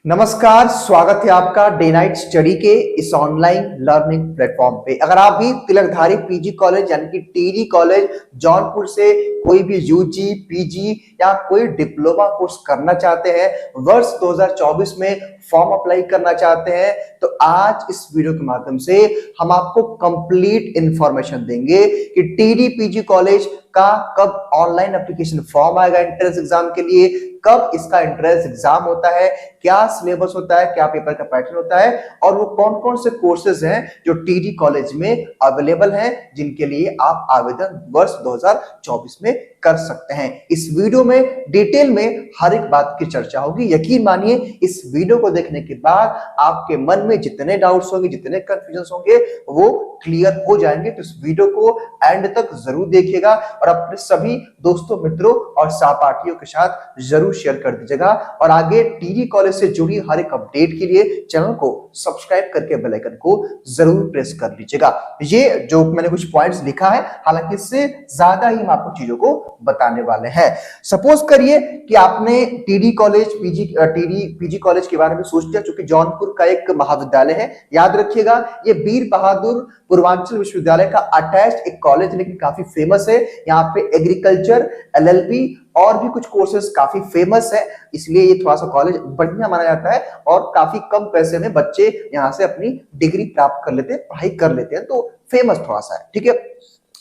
नमस्कार, स्वागत है आपका डे नाइट स्टडी के इस ऑनलाइन लर्निंग प्लेटफॉर्म पे। अगर आप भी तिलकधारी पीजी कॉलेज यानी कि टीडी कॉलेज जौनपुर से कोई भी यूजी, पीजी या कोई डिप्लोमा कोर्स करना चाहते हैं, वर्ष 2024 में फॉर्म अप्लाई करना चाहते हैं, तो आज इस वीडियो के माध्यम से हम आपको कंप्लीट इंफॉर्मेशन देंगे कि टीडी पीजी कॉलेज का कब ऑनलाइन एप्लीकेशन फॉर्म आएगा एंट्रेंस एग्जाम के लिए, कब इसका एंट्रेंस एग्जाम होता है, क्या सिलेबस होता है, क्या पेपर का पैटर्न होता है और वो कौन कौन से कोर्सेज हैं जो टीडी कॉलेज में अवेलेबल हैं जिनके लिए आप आवेदन वर्ष 2024 में कर सकते हैं। इस वीडियो में डिटेल में हर एक बात की चर्चा होगी। यकीन मानिए इस वीडियो को देखने के बाद आपके मन में जितने डाउट्स होंगे, जितने कंफ्यूजन होंगे, वो क्लियर हो जाएंगे। तो इस वीडियो को एंड तक जरूर देखिएगा और अपने सभी दोस्तों, मित्रों और सहपाठियों के साथ जरूर शेयर कर दीजिएगा। और आगे टीडी कॉलेज से जुड़ी हर एक अपडेट के लिए चैनल को सब्सक्राइब करके बेल आइकन को जरूर प्रेस कर लीजिएगा। ये जो मैंने कुछ पॉइंट्स लिखा है, हालांकि इससे ज्यादा ही हम आपको चीजों को बताने वाले हैं। सपोज करिए कि आपने टीडी कॉलेज पीजी कॉलेज के बारे में सोच लिया, जो कि जौनपुर का एक महाविद्यालय है। याद रखिएगा, ये वीर बहादुर पूर्वांचल विश्वविद्यालय का अटैच्ड एक कॉलेज, लेकिन काफी फेमस है। यहाँ पे एग्रीकल्चर, एलएलबी और भी कुछ कोर्सेज काफी फेमस है, इसलिए ये थोड़ा सा कॉलेज बढ़िया माना जाता है और काफी कम पैसे में बच्चे यहाँ से अपनी डिग्री प्राप्त कर लेते हैं, पढ़ाई कर लेते हैं, तो फेमस थोड़ा सा है। ठीक है,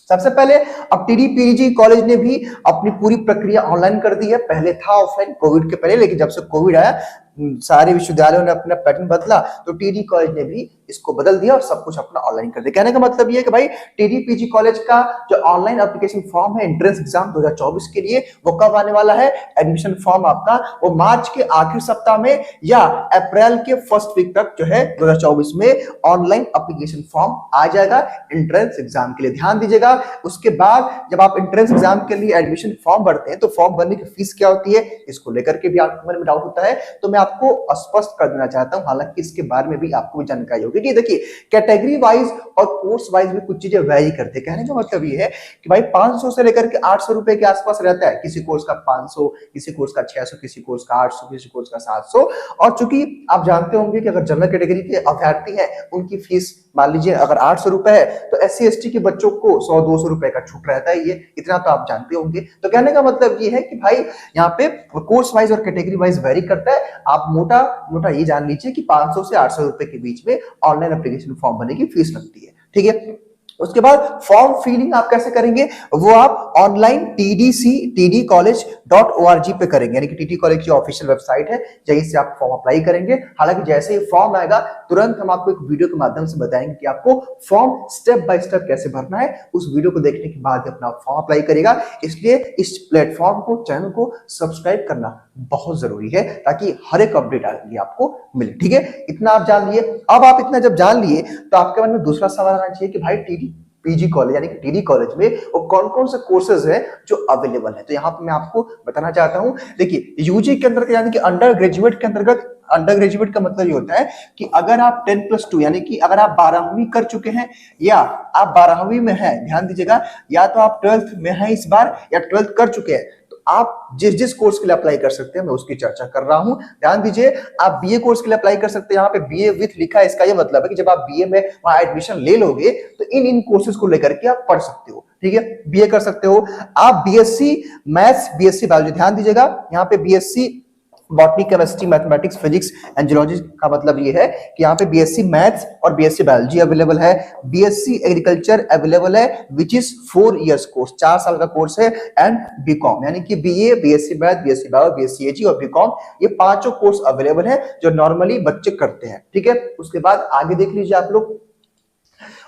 सबसे पहले अब टीडी पीजी कॉलेज ने भी अपनी पूरी प्रक्रिया ऑनलाइन कर दी है। पहले था ऑफलाइन कोविड के पहले, लेकिन जब से कोविड आया सारे विश्वविद्यालयों ने अपना पैटर्न बदला, तो टीडी कॉलेज ने भी इसको बदल दिया और सब कुछ अपना ऑनलाइन कर दिया। कहने का मतलब ये है कि भाई टीडी पीजी कॉलेज का जो ऑनलाइन एप्लीकेशन फॉर्म है एंट्रेंस एग्जाम 2024 के लिए, वो कब आने वाला है? एडमिशन फॉर्म आपका वो मार्च के आखिरी सप्ताह में या अप्रैल के फर्स्ट वीक तक जो है 2024 में ऑनलाइन एप्लीकेशन फॉर्म आ जाएगा एंट्रेंस एग्जाम के लिए। ध्यान दीजिएगा, उसके बाद जब आप एंट्रेंस एग्जाम के लिए एडमिशन फॉर्म भरते हैं तो फॉर्म भरने की फीस क्या होती है, इसको लेकर के भी आपके मन में डाउट होता है, तो मैं आपको स्पष्ट कर देना चाहता हूं। हालांकि इसके बारे में भी आपको जानकारी होगी कि देखिए कैटेगरी वाइज और कोर्स वाइज में कुछ चीजें वेरी करते हैं। कहने का मतलब ये है कि भाई 500 से लेकर के 800 रुपए के आसपास रहता है। किसी कोर्स का 500, किसी कोर्स का 600, किसी कोर्स का 800, किसी कोर्स का 700। और चूंकि आप जानते होंगे कि अगर जनरल कैटेगरी के अभ्यर्थी हैं उनकी फीस मान लीजिए अगर 800 रुपए है, तो SC ST के बच्चों को 100-200 रुपए का छूट रहता है। ये इतना तो आप जानते होंगे। तो कहने का मतलब ये है कि भाई यहाँ पे कोर्स वाइज और कैटेगरी वाइज वेरी करता है। आप मोटा ये जान लीजिए कि 500 से 800 रुपए के बीच में ऑनलाइन एप्लीकेशन फॉर्म भरने की फीस लगती है। ठीक है, उसके बाद फॉर्म फिलिंग आप कैसे करेंगे, वो आप ऑनलाइन tdcollegeo.org पे करेंगे, यानी कि टीडी कॉलेज की ऑफिशियल वेबसाइट है, यहीं से आप फॉर्म अप्लाई करेंगे। हालांकि जैसे ही फॉर्म आएगा तुरंत हम आपको एक वीडियो के माध्यम से बताएंगे कि आपको फॉर्म स्टेप बाय स्टेप कैसे भरना है। उस वीडियो को देखने के बाद अपना फॉर्म अप्लाई करेगा। इसलिए इस प्लेटफॉर्म को, चैनल को सब्सक्राइब करना बहुत जरूरी है ताकि हर एक अपडेट आपको मिले। ठीक है, इतना आप जान लिए। अब आप इतना जब जान लिए तो आपके मन में दूसरा सवाल आना चाहिए कि भाई टीडी पीजी कॉलेज यानी कि टीडी कॉलेज में वो कौन कौन से कोर्सेज हैं जो अवेलेबल है। तो यहाँ पे मैं आपको बताना चाहता हूँ। देखिए, यूजी के अंदर यानी कि अंडर ग्रेजुएट के अंतर्गत, अंडर ग्रेजुएट का मतलब ये होता है कि अगर आप 10+2 यानी कि अगर आप 12वीं कर चुके हैं या आप 12वीं में हैं, ध्यान दीजिएगा, या तो आप 12th में हैं इस बार या 12th कर चुके हैं, आप जिस जिस कोर्स के लिए अप्लाई कर सकते हैं मैं उसकी चर्चा कर रहा हूं। ध्यान दीजिए, आप बीए कोर्स के लिए अप्लाई कर सकते हैं। यहाँ पे बीए विथ लिखा है, इसका ये मतलब है कि जब आप बीए में वहां एडमिशन ले लोगे तो इन कोर्सेज को लेकर के आप पढ़ सकते हो। ठीक है, बीए कर सकते हो आप। बीएससी मैथ्स, बीएससी बायोलॉजी, ध्यान दीजिएगा यहाँ पे BSc botany, chemistry, mathematics, physics and geology का मतलब ये है कि यहाँ पे बीएससी मैथ्स और बीएससी बायोलॉजी अवेलेबल है। बीएससी एग्रीकल्चर अवेलेबल है, विच इज 4 इयर्स कोर्स, 4 साल का कोर्स है। एंड बीकॉम यानी कि BA, BSc math, BSc bio, BSc Ag और बीकॉम, ये पांचों कोर्स अवेलेबल है जो नॉर्मली बच्चे करते हैं। ठीक है, उसके बाद आगे देख लीजिए आप लोग।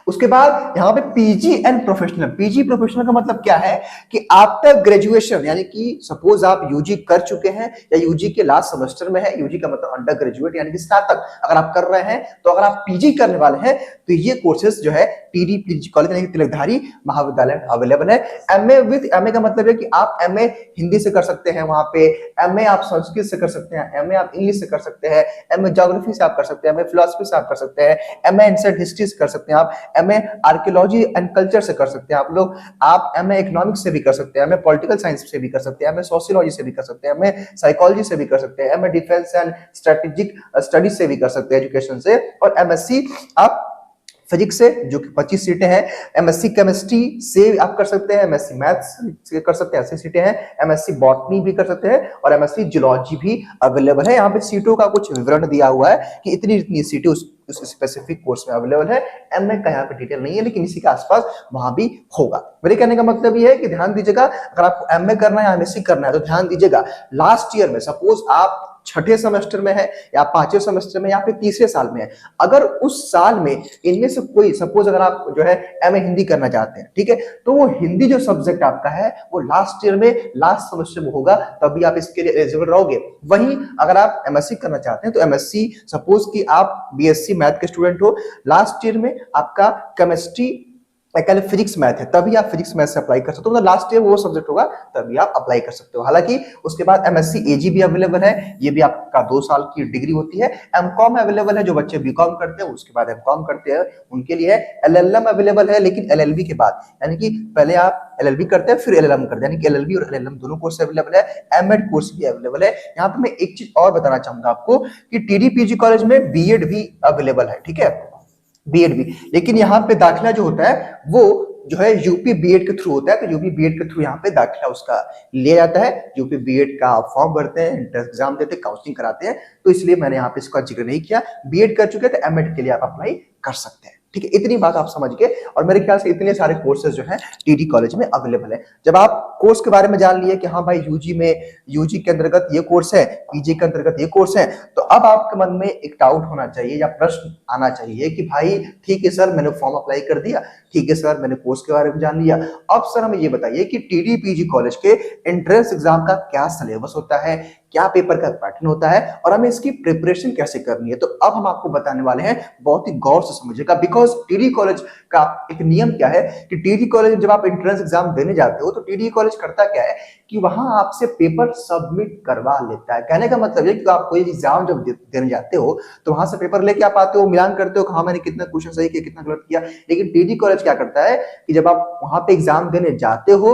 उसके बाद यहाँ पे PG and professional. PG professional का मतलब क्या है कि आफ्टर ग्रेजुएशन, यानी कि सपोज आप यूजी कर चुके हैं या यूजी के लास्ट सेमेस्टर में है, यूजी का मतलब अंडर ग्रेजुएट यानी कि स्नातक अगर आप कर रहे हैं, तो अगर आप पीजी करने वाले हैं तो ये कोर्सेज जो है टीडी पीजी कॉलेज यानी कि तिलकधारी महाविद्यालय अवेलेबल है। एमए का मतलब है कि आप एमए हिंदी से कर सकते हैं वहां पे, एमए आप संस्कृत से कर सकते हैं, एमए आप इंग्लिश से कर सकते हैं, एमए ज्योग्राफी से आप कर सकते हैं, एमए फिलोसफी से आप कर सकते हैं, एमए एंशिएंट हिस्ट्री से कर सकते हैं आप, एमए आर्कियोलॉजी एंड कल्चर से कर सकते हैं आप लोग, आप एमए इकोनॉमिक्स से भी कर सकते हैं, एमए पॉलिटिकल साइंस से भी कर सकते हैं, एमए सोशियोलॉजी से भी कर सकते हैं, एमए साइकोलॉजी से भी कर सकते हैं, MA defence and strategic studies से भी कर सकते हैं एजुकेशन से, और एमएससी आप फिजिक्स से जो कि 25 सीटें हैं, एमएससी केमिस्ट्री से आप कर सकते हैं, एमएससी मैथ्स से कर सकते हैं, 80 सीटें हैं, एमएससी बॉटनी भी कर सकते हैं और एमएससी जूलॉजी भी अवेलेबल है। यहाँ पे सीटों का कुछ विवरण दिया हुआ है कि इतनी इतनी सीटें उस स्पेसिफिक कोर्स में अवेलेबल है। एमए का यहाँ पे डिटेल नहीं है लेकिन इसी के आसपास वहां भी होगा। मेरे कहने का मतलब ये है कि ध्यान दीजिएगा, अगर आपको एमए करना है या एमएससी करना है तो ध्यान दीजिएगा, लास्ट ईयर में सपोज आप छठे सेमेस्टर में है या पांचवें सेमेस्टर में या फिर तीसरे साल में है, अगर उस साल में इनमें से कोई सपोज अगर आप जो है एमए हिंदी करना चाहते हैं, ठीक है, तो वो हिंदी जो सब्जेक्ट आपका है वो लास्ट ईयर में लास्ट सेमेस्टर में होगा, तभी आप इसके लिए एलिजिबल रहोगे। वहीं अगर आप एमएससी करना चाहते हैं तो एमएससी सपोज कि आप बीएससी मैथ के स्टूडेंट हो, लास्ट ईयर में आपका केमिस्ट्री फिजिक्स मैथ है, तभी आप फिजिक्स मैथ से अप्लाई कर सकते हो, तो लास्ट ईयर वो सब्जेक्ट होगा तभी आप अप्लाई कर सकते हो। हालांकि उसके बाद एमएससी एजी भी अवेलेबल है, ये भी आपका 2 साल की डिग्री होती है। एमकॉम अवेलेबल है, जो बच्चे बीकॉम करते हैं उसके बाद एमकॉम करते हैं उनके लिए। एलएलएम अवेलेबल है लेकिन एलएलबी के बाद, यानी कि पहले आप एलएलबी करते हैं फिर एलएलएम करते हैं, यानी कि एलएलबी और एलएलएम दोनों कोर्स अवेलेबल है। एमएड कोर्स भी अवेलेबल है। यहाँ पे मैं एक चीज और बताना चाहूंगा आपको कि टीडीपीजी कॉलेज में बीएड भी अवेलेबल है, ठीक है, बीएड भी, लेकिन यहाँ पे दाखिला जो होता है वो जो है यूपी बीएड के थ्रू होता है, तो यूपी बीएड के थ्रू यहाँ पे दाखिला उसका लिया जाता है। यूपी बीएड का फॉर्म भरते हैं, एंट्रेंस एग्जाम देते हैं, काउंसलिंग कराते हैं, तो इसलिए मैंने यहाँ पे इसका जिक्र नहीं किया। बीएड कर चुके तो एमएड के लिए आप अप्लाई कर सकते हैं, ठीक है, इतनी बात आप समझ गए। और मेरे ख्याल से इतने सारे कोर्सेज जो हैं टीडी कॉलेज में अवेलेबल है। जब आप कोर्स के बारे में जान लिए कि हाँ भाई यूजी के अंतर्गत ये कोर्स है, पीजी के अंतर्गत ये कोर्स है, तो अब आपके मन में एक डाउट होना चाहिए या प्रश्न आना चाहिए कि भाई ठीक है सर, मैंने फॉर्म अप्लाई कर दिया, ठीक है सर, मैंने कोर्स के बारे में जान लिया, अब सर हमें ये बताइए कि टीडी पीजी कॉलेज के एंट्रेंस एग्जाम का क्या सिलेबस होता है, क्या पेपर का पैटर्न होता है और हमें इसकी प्रिपरेशन कैसे करनी है। तो अब हम आपको बताने वाले हैं, बहुत ही गौर से समझिएगा, बिकॉज टीडी कॉलेज का एक नियम क्या है कि टीडी कॉलेज जब आप एंट्रेंस एग्जाम देने जाते हो तो टीडी कॉलेज करता क्या है कि वहां आपसे पेपर सबमिट करवा लेता है। कहने का मतलब ये कि आप कोई एग्जाम जब देने जाते हो तो वहां से पेपर लेके आप आते हो, मिलान करते हो, हाँ मैंने कितना क्वेश्चन सही किया, कितना गलत किया। लेकिन टीडी कॉलेज क्या करता है कि जब आप वहां पे एग्जाम देने जाते हो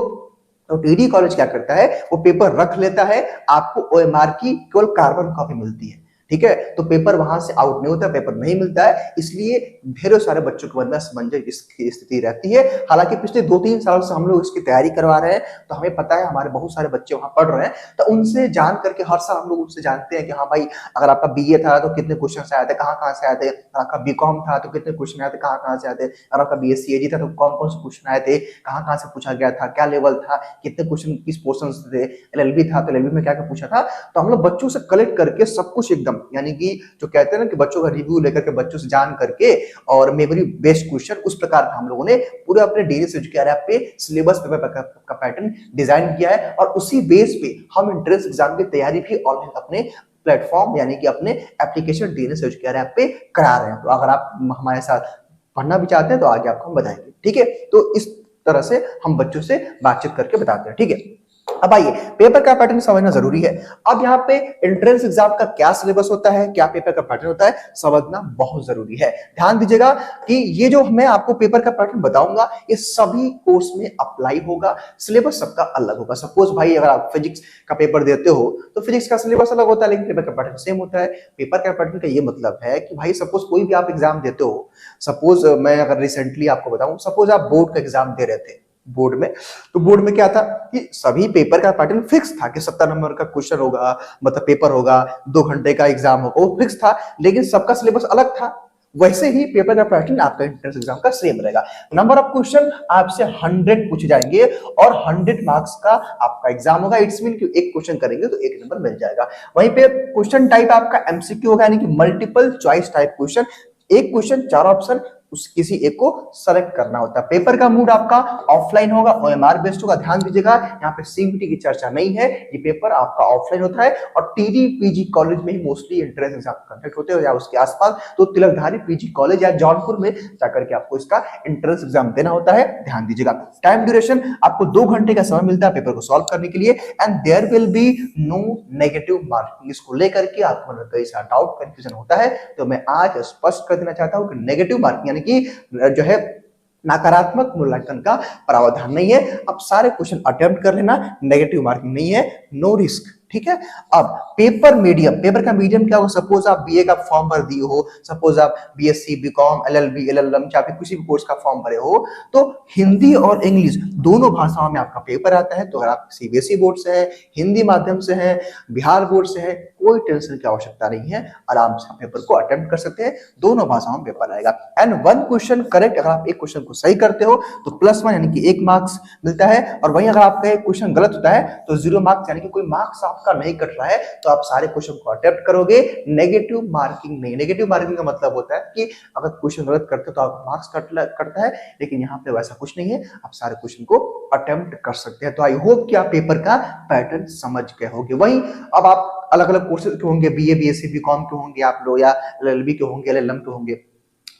तो टीडी कॉलेज क्या करता है, वो पेपर रख लेता है, आपको ओएमआर की केवल कार्बन कॉपी मिलती है, ठीक है, तो पेपर वहां से आउट नहीं होता, पेपर नहीं मिलता है, इसलिए ढेरों सारे बच्चों के मन में असमंजस की स्थिति रहती है। हालांकि पिछले 2-3 साल से हम लोग इसकी तैयारी करवा रहे हैं, तो हमें पता है हमारे बहुत सारे बच्चे वहां पढ़ रहे हैं, तो उनसे जान करके हर साल हम लोग उनसे जानते हैं कि हाँ भाई, अगर आपका बीए था तो कितने क्वेश्चन आए थे, कहाँ से आए थे, अगर आपका बीकॉम था तो कितने क्वेश्चन आए थे, कहाँ से आए थे, अगर आपका बीएससी एजी था तो कौन से क्वेश्चन आए थे, कहाँ से पूछा गया था, क्या लेवल था, कितने क्वेश्चन किस पोर्शन से थे, एलएलबी था तो एलएलबी में क्या क्या पूछा था। तो हम लोग बच्चों से कलेक्ट करके सब कुछ एकदम, यानी कि जो कहते हैं ना कि बच्चों का रिव्यू लेकर के, बच्चों से जान करके और मेमोरी बेस्ड क्वेश्चन, उस प्रकार का हम लोगों ने पूरे अपने डेली एजुकेशन ऐप पे सिलेबस पेपर का पैटर्न डिजाइन किया है और उसी बेस पे हम एंट्रेंस एग्जाम की तैयारी भी ऑनलाइन अपने प्लेटफॉर्म यानी कि अपने एप्लीकेशन डीएनएस एजुकेशन ऐप पे करा रहे हैं। तो अगर आप हमारे साथ पढ़ना भी चाहते हैं तो आगे आपको हम बताएंगे, ठीक है। तो इस तरह से हम बच्चों से बातचीत करके बताते हैं, ठीक है। अब आइए, पेपर का पैटर्न समझना जरूरी है। अब यहाँ पे एंट्रेंस एग्जाम का क्या सिलेबस होता है, क्या पेपर का पैटर्न होता है, समझना बहुत जरूरी है। ध्यान दीजिएगा कि ये जो मैं आपको पेपर का पैटर्न बताऊंगा ये सभी कोर्स में अप्लाई होगा, सिलेबस सबका अलग होगा। सपोज भाई अगर आप फिजिक्स का पेपर देते हो तो फिजिक्स का सिलेबस अलग होता है लेकिन पेपर का पैटर्न सेम होता है। पेपर का पैटर्न का ये मतलब है कि भाई सपोज कोई भी आप एग्जाम देते हो, सपोज मैं अगर रिसेंटली आपको बताऊं, सपोज आप बोर्ड का एग्जाम दे रहे थे बोर्ड में, तो बोर्ड में क्या था कि सभी पेपर का पैटर्न फिक्स था कि 70 नंबर का क्वेश्चन होगा, मतलब पेपर होगा, 2 घंटे का एग्जाम होगा, वो फिक्स था, लेकिन सबका सिलेबस अलग था। वैसे ही पेपर का पैटर्न आपका एंट्रेंस एग्जाम का सेम रहेगा। नंबर ऑफ क्वेश्चन आपसे 100 पूछे जाएंगे और 100 मार्क्स का आपका एग्जाम होगा। इट्स मीन कि एक क्वेश्चन करेंगे तो 1 नंबर मिल जाएगा। वहीं पे क्वेश्चन टाइप आपका एमसीक्यू होगा, यानी कि मल्टीपल चॉइस टाइप क्वेश्चन। एक क्वेश्चन 4 ऑप्शन, उस किसी एक को सेलेक्ट करना होता है। पेपर का मूड आपका ऑफलाइन होगा, ओएमआर बेस्ड होगा। ध्यान दीजिएगा, यहाँ पे सीबीटी की चर्चा नहीं है, ये पेपर आपका ऑफलाइन होता है और टीडी पीजी कॉलेज में ही मोस्टली एंट्रेंस एग्जाम कंडक्ट होते हैं या उसके आसपास। तो तिलकधारी पीजी कॉलेज या जौनपुर में जाकर के आपको इसका एंट्रेंस एग्जाम देना होता है। ध्यान दीजिएगा, टाइम ड्यूरेशन आपको 2 घंटे का समय मिलता है पेपर को सॉल्व करने के लिए and there will be no negative marking. इसको लेकर के आपको कई सारा डाउट कंफ्यूजन होता है, तो मैं आज स्पष्ट कर देना चाहता हूं कि नेगेटिव मार्किंग यानी कि जो है नकारात्मक मूल्यांकन का प्रावधान नहीं है। अब सारे क्वेश्चन अटेम्प्ट कर लेना, नेगेटिव मार्किंग नहीं है, नो रिस्क। ठीक है, अब पेपर मीडियम, पेपर का मीडियम क्या हो? सपोज आप बीए का फॉर्म भर दिए हो, सपोज आप बीएससी, बीकॉम, एलएलबी, एलएलएम चाहे किसी भी कोर्स का फॉर्म भरे हो, तो हिंदी और इंग्लिश दोनों भाषाओं में आपका पेपर आता है। तो अगर आप सीबीएसई बोर्ड से हैं, हिंदी माध्यम से हैं, बिहार बोर्ड से है, कोई टेंशन की आवश्यकता नहीं है, आराम से आप पेपर को अटेम्प्ट कर सकते हैं। दोनों भाषाओं में पेपर आएगा एंड 1 क्वेश्चन करेक्ट, अगर आप एक क्वेश्चन को सही करते हो तो +1 यानी कि 1 मार्क्स मिलता है, और वहीं अगर आपका एक क्वेश्चन गलत होता है तो 0 मार्क्स यानी कि कोई मार्क्स आपका नहीं कट रहा है, तो आप सारे क्वेश्चन को अटेम्प्ट करोगे। नेगेटिव मार्किंग नहीं। नेगेटिव मार्किंग का मतलब होता है कि अगर क्वेश्चन गलत करते हो तो आप मार्क्स कटता है, लेकिन यहाँ पे वैसा कुछ नहीं है, आप सारे क्वेश्चन को अटेम्प्ट कर सकते हैं। तो आई होप कि आप पेपर का पैटर्न समझ गए होंगे। वहीं अब आप अलग अलग कोर्सेज के होंगे, बीए, बीएससी, बीकॉम के होंगे आप लोग, या एलएलबी के होंगे, एलएलएम के होंगे,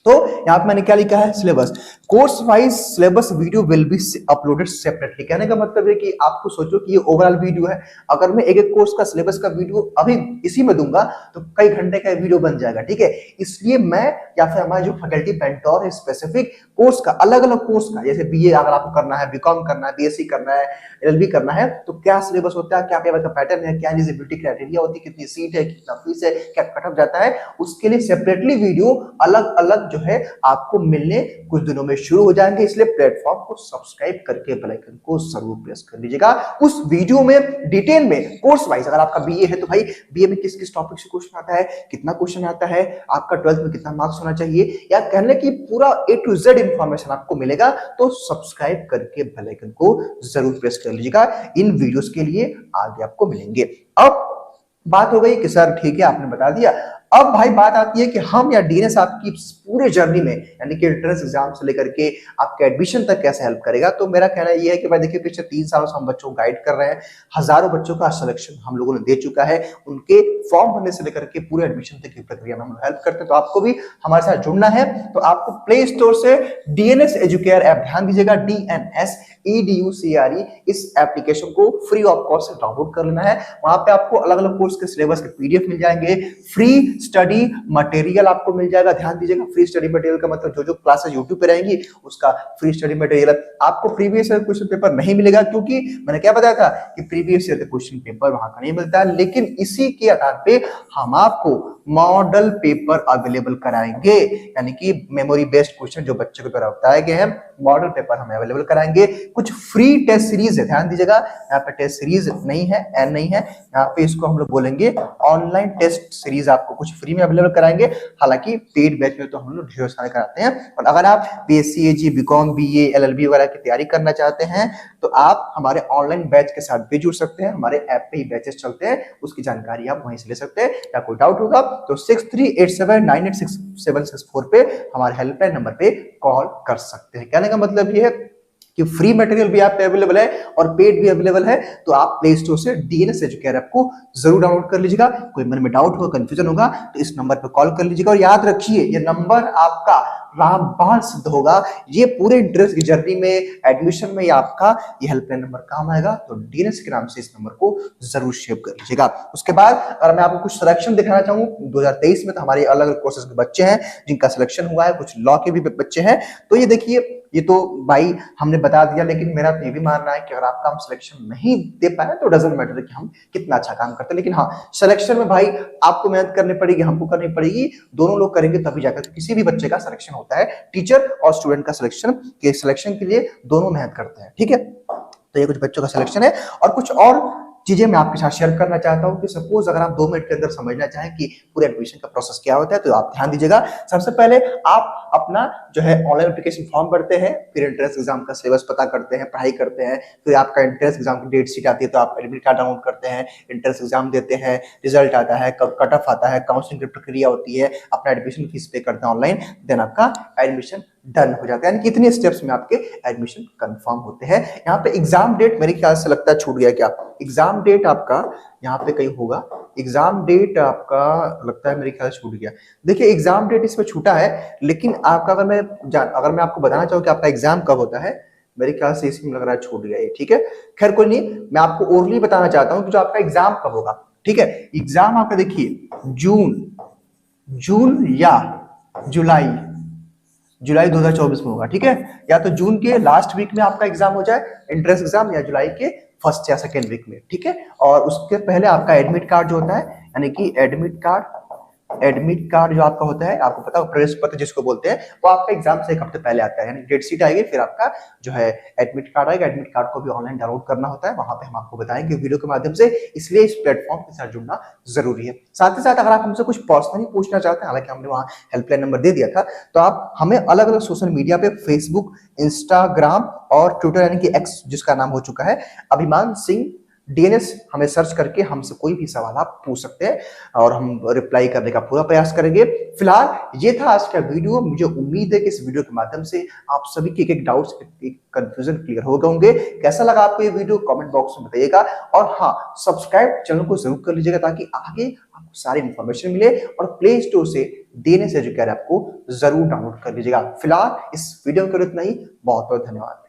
तो यहाँ पे मैंने क्या लिखा है? Syllabus course wise syllabus video will be uploaded separately. कहने का मतलब है कि आपको सोचो कि ये ओवरऑल वीडियो है, अगर मैं एक एक कोर्स का सिलेबस का वीडियो अभी इसी में दूंगा तो कई घंटे का वीडियो बन जाएगा। ठीक है, इसलिए मैं या फिर हमारे जो फैकल्टी मेंटोर है स्पेसिफिक कोर्स का, अलग अलग कोर्स का, जैसे बीए अगर आपको करना है, बीकॉम करना है, बीएससी करना है, एलएलबी करना है, तो क्या सिलेबस होता है, क्या पेपर का पैटर्न है, क्या एलिजिबिलिटी क्राइटेरिया होती है, कितनी सीट है, कितना फीस है, क्या कट ऑफ जाता है, उसके लिए सेपरेटली वीडियो अलग अलग जो है आपको मिलने कुछ दिनों में शुरू हो जाएंगे। इसलिए प्लेटफॉर्म को सब्सक्राइब करके बेल आइकन को जरूर प्रेस कर लीजिएगा। उस वीडियो में डिटेल में कोर्स वाइज, अगर आपका बीए है तो भाई बीए में किस किस टॉपिक से क्वेश्चन आता है, कितना क्वेश्चन आता है, आपका 12th में कितना मार्क्स होना चाहिए, या कहने की पूरा A to Z इंफॉर्मेशन आपको मिलेगा। तो सब्सक्राइब करके बेल आइकन को जरूर प्रेस कर लीजिएगा, इन वीडियोस के लिए आगे आपको मिलेंगे। अब बात हो गई कि सर ठीक है आपने बता दिया, अब भाई बात आती है कि हम या डीएनएस आपकी पूरे जर्नी में यानी कि एंट्रेंस एग्जाम से लेकर के आपके एडमिशन तक कैसे हेल्प करेगा। तो मेरा कहना यह है कि भाई देखिए, पिछले 3 सालों से हम बच्चों को गाइड कर रहे हैं, हजारों बच्चों का सिलेक्शन हम लोगों ने दे चुका है, उनके फॉर्म भरने से लेकर के पूरे एडमिशन तक की प्रक्रिया में हम हेल्प करते हैं। तो आपको भी हमारे साथ जुड़ना है तो आपको प्ले स्टोर से डीएनएस एजुकेयर ऐप, ध्यान दीजिएगा डीएनएस EDUCRE, इस एप्लीकेशन को फ्री ऑफ कॉस्ट से डाउनलोड कर लेना है। वहां पे आपको अलग अलग कोर्स के सिलेबस के पीडीएफ मिल जाएंगे, फ्री स्टडी मटेरियल आपको मिल जाएगा। ध्यान दीजिएगा, फ्री स्टडी मटेरियल का मतलब जो क्लासेस यूट्यूब पे रहेंगी उसका फ्री स्टडी मटेरियल। आपको प्रीवियस ईयर क्वेश्चन पेपर नहीं मिलेगा, क्योंकि मैंने क्या बताया था कि प्रीवियस ईयर का क्वेश्चन पेपर वहां का नहीं मिलता है, लेकिन इसी के आधार पे हम आपको मॉडल पेपर अवेलेबल कराएंगे, यानी कि मेमोरी बेस्ड क्वेश्चन जो बच्चे को द्वारा बताए गए हैं, मॉडल पेपर हम अवेलेबल कराएंगे। कुछ फ्री टेस्ट सीरीज है, ध्यान दीजिएगा, यहाँ पे टेस्ट सीरीज नहीं है, एन नहीं है, यहाँ पे इसको हम लोग बोलेंगे ऑनलाइन टेस्ट सीरीज, आपको कुछ फ्री में अवेलेबल कराएंगे। हालांकि पेड बैच में तो हम लोग ढेर सारे कराते हैं, और अगर आप बीएससी, एजी, बीकॉम, बीए, एलएलबी वगैरह की तैयारी करना चाहते हैं तो आप हमारे ऑनलाइन बैच के साथ भी जुड़ सकते हैं। हमारे ऐप पे ही बैचेस चलते हैं, उसकी जानकारी आप वहीं से ले सकते हैं। या कोई डाउट होगा तो 6387986764 पे हमारे हेल्पलाइन नंबर पे कॉल कर सकते हैं। कहने का मतलब ये है कि फ्री मटेरियल भी आप पे अवेलेबल है और पेड भी अवेलेबल है। तो आप प्ले स्टोर से डीएनएस एजुकेयर ऐप को जरूर डाउनलोड कर लीजिएगा। कोई मन में डाउट होगा, कंफ्यूजन होगा तो इस नंबर पे कॉल कर लीजिएगा, और याद रखिए ये नंबर आपका रामबाण सिद्ध होगा। ये पूरे इंटरेस्ट की जर्नी में, एडमिशन में आपका ये हेल्पलाइन नंबर काम आएगा। तो डीएनएस के नाम से इस नंबर को जरूर सेव कर लीजिएगा। उसके बाद अगर मैं आपको कुछ सिलेक्शन दिखाना चाहूँ 2023 में, तो हमारे अलग अलग कोर्सेज के बच्चे हैं जिनका सिलेक्शन हुआ है, कुछ लॉ के भी बच्चे हैं। तो ये देखिए, ये तो भाई हमने बता दिया, लेकिन मेरा तो ये भी मानना है कि अगर आपका हम सिलेक्शन नहीं दे पाए तो डजंट मैटर कि हम कितना अच्छा काम करते हैं, लेकिन हाँ, सिलेक्शन में भाई आपको मेहनत करनी पड़ेगी, हमको करनी पड़ेगी, दोनों लोग करेंगे तभी जाकर किसी भी बच्चे का सिलेक्शन होता है। टीचर और स्टूडेंट का सिलेक्शन के लिए दोनों मेहनत करते हैं। ठीक है, तो ये कुछ बच्चों का सिलेक्शन है, और कुछ और चीजें मैं आपके साथ शेयर करना चाहता हूं कि सपोज अगर आप 2 मिनट के अंदर समझना चाहें कि पूरे एडमिशन का प्रोसेस क्या होता है तो आप ध्यान दीजिएगा। सबसे पहले आप अपना जो है ऑनलाइन एप्लीकेशन फॉर्म भरते हैं, फिर एंट्रेंस एग्जाम का सिलेबस पता करते हैं, पढ़ाई करते हैं, फिर आपका एंट्रेंस एग्जाम की डेट शीट आती है तो आप एडमिट कार्ड डाउनलोड करते हैं, एंट्रेंस एग्जाम देते हैं, रिजल्ट आता है, कट ऑफ आता है, काउंसलिंग की प्रक्रिया होती है, अपना एडमिशन फीस पे करते हैं ऑनलाइन, देन आपका एडमिशन डन हो जाता है। यानी कितने स्टेप्स में आपके एडमिशन कंफर्म होते हैं। यहाँ पे एग्जाम डेट मेरे ख्याल से लगता है छूट गया क्या, एग्जाम डेट आपका यहाँ पे कहीं होगा, एग्जाम डेट आपका लगता है मेरे ख्याल से छूट गया। देखिए एग्जाम डेट इसमें छूटा है, लेकिन आपका अगर मैं आपको बताना चाहूँ कि आपका एग्जाम कब होता है, मेरे ख्याल से इसमें लग रहा है छूट गया है। ठीक है, खैर कोई नहीं, मैं आपको ओरली बताना चाहता हूँ कि जो आपका एग्जाम कब होगा। ठीक है, एग्जाम आपका देखिए जून या जुलाई 2024 में होगा। ठीक है, या तो जून के लास्ट वीक में आपका एग्जाम हो जाए एंट्रेंस एग्जाम, या जुलाई के फर्स्ट या सेकेंड वीक में। ठीक है, और उसके पहले आपका एडमिट कार्ड जो होता है, यानी कि एडमिट कार्ड जो आपका होता है, आपको पता है प्रवेश पत्र जिसको बोलते हैं, वो आपका एग्जाम से 1 हफ्ते पहले आता है। यानी डेट शीट आएगी, फिर आपका जो है एडमिट कार्ड आएगा। एडमिट कार्ड को भी ऑनलाइन डाउनलोड करना होता है, वहां पे हम आपको बताएंगे वीडियो के माध्यम से, इसलिए इस प्लेटफॉर्म के साथ जुड़ना जरूरी है। साथ ही साथ अगर आप हमसे कुछ पर्सनली पूछना चाहते हैं, हालांकि हमने वहां हेल्पलाइन नंबर दे दिया था, तो आप हमें अलग अलग सोशल मीडिया पे फेसबुक, इंस्टाग्राम और ट्विटर यानी कि एक्स जिसका नाम हो चुका है अभिमान सिंह डीएनएस, हमें सर्च करके हमसे कोई भी सवाल आप पूछ सकते हैं और हम रिप्लाई करने का पूरा प्रयास करेंगे। फिलहाल ये था आज का वीडियो। मुझे उम्मीद है कि इस वीडियो के माध्यम से आप सभी के एक डाउट्स, एक कंफ्यूजन क्लियर हो गए होंगे। कैसा लगा आपको ये वीडियो कमेंट बॉक्स में बताइएगा, और हाँ, सब्सक्राइब चैनल को जरूर कर लीजिएगा ताकि आगे आपको सारी इंफॉर्मेशन मिले, और प्ले स्टोर से डीएनएस एजुकेयर ऐप को जरूर डाउनलोड कर लीजिएगा। फिलहाल इस वीडियो के लिए इतना ही, बहुत बहुत धन्यवाद।